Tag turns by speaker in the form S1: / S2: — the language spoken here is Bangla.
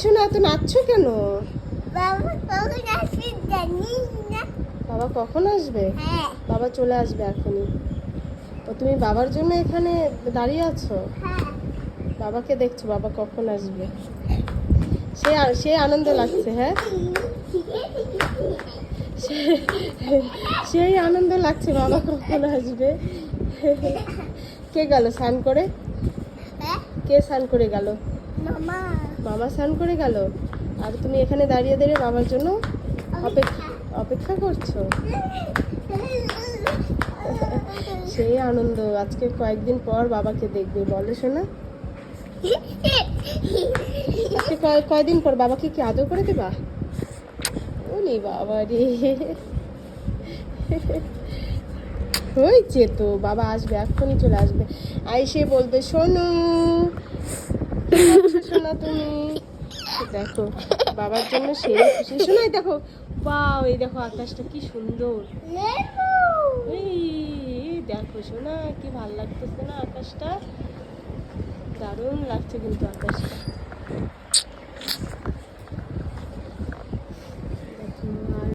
S1: শোনা এত নাচছো কেন?
S2: বাবা কখন আসবে জানি না।
S1: বাবা কখন আসবে?
S2: হ্যাঁ
S1: বাবা চলে আসবে এখনই। ও তুমি বাবার জন্য এখানে দাঁড়িয়ে আছো?
S2: হ্যাঁ
S1: বাবাকে দেখছো, বাবা কখন আসবে? সে আনন্দ লাগছে, হ্যাঁ সেই আনন্দ লাগছে বাবা কখন আসবে। কে গেল স্নান করে?
S2: হ্যাঁ
S1: কে স্নান করে গেল?
S2: মামা
S1: মামা স্নান করে গেল, আর তুমি এখানে দাঁড়িয়ে দাঁড়িয়ে বাবার জন্য অপেক্ষা অপেক্ষা করছো। সেই আনন্দ, আজকে কয়েকদিন পর বাবাকে দেখবে, বলো শোনা। আজকে কয়দিন পর বাবাকে কি আদর করে দেবা? ওলি বাবা রে, হয়েছে তো, বাবা আসবে এক্ষুনি, চলে আসবে। আইসে বলবে সোনু শোনা তুমি। দেখো বাবার জন্য সেই খুশি, শোনাই দেখো। বাও, এই দেখো আকাশটা কি সুন্দর। এই দেখো শোনা, কি ভালো লাগতেছে না আকাশটা? দারুণ লাগছে কিন্তু আকাশটা।